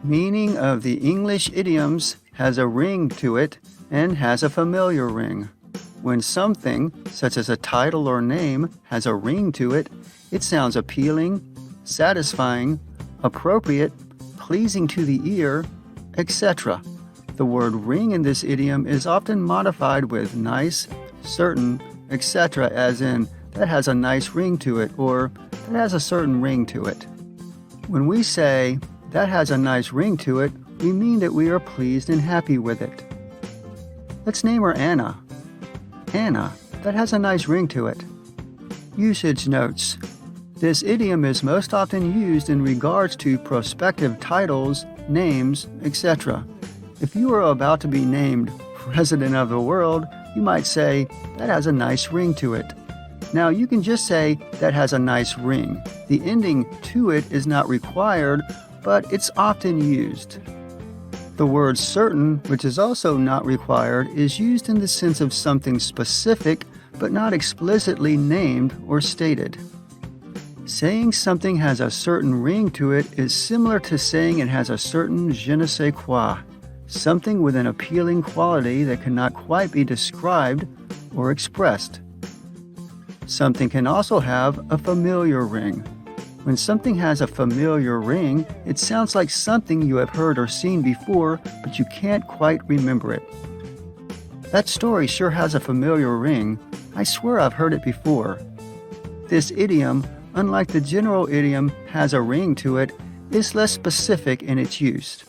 Meaning of the English idioms has a ring to it and has a familiar ring. When something, such as a title or name, has a ring to it, it sounds appealing, satisfying, appropriate, pleasing to the ear, etc. The word ring in this idiom is often modified with nice, certain, etc., as in, that has a nice ring to it, or that has a certain ring to it. When we say, that has a nice ring to it, we mean that we are pleased and happy with it. Let's name her Anna. Anna, that has a nice ring to it. Usage notes. This idiom is most often used in regards to prospective titles, names, etc. If you are about to be named President of the World, you might say, that has a nice ring to it. Now, you can just say, that has a nice ring. The ending to it is not required, but it's often used. The word certain, which is also not required, is used in the sense of something specific, but not explicitly named or stated. Saying something has a certain ring to it is similar to saying it has a certain je ne sais quoi, something with an appealing quality that cannot quite be described or expressed. Something can also have a familiar ring. When something has a familiar ring, it sounds like something you have heard or seen before, but you can't quite remember it. That story sure has a familiar ring. I swear I've heard it before. This idiom, unlike the general idiom has a ring to it, is less specific in its use.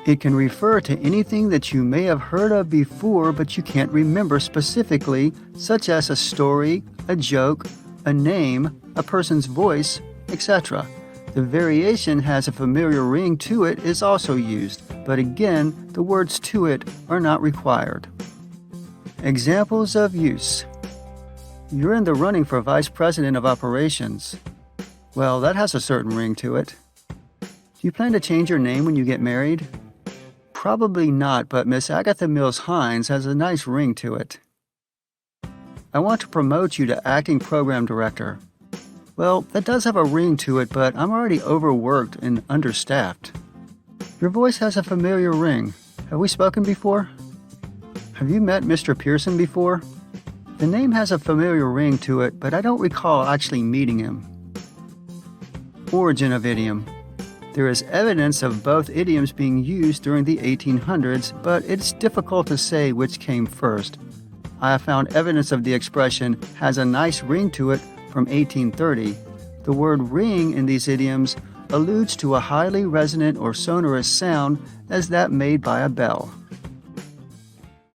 It can refer to anything that you may have heard of before but you can't remember specifically, such as a story, a joke, a name, a person's voice, etc. The variation has a familiar ring to it is also used, but again, the words to it are not required. Examples of use. You're in the running for Vice President of Operations. Well, that has a certain ring to it. Do you plan to change your name when you get married? Probably not, but Miss Agatha Mills Hines has a nice ring to it. I want to promote you to acting program director. Well, that does have a ring to it, but I'm already overworked and understaffed. Your voice has a familiar ring. Have we spoken before? Have you met Mr. Pearson before? The name has a familiar ring to it, but I don't recall actually meeting him. Origin of idiom. There is evidence of both idioms being used during the 1800s, but it's difficult to say which came first. I have found evidence of the expression has a nice ring to it from 1830. The word ring in these idioms alludes to a highly resonant or sonorous sound as that made by a bell.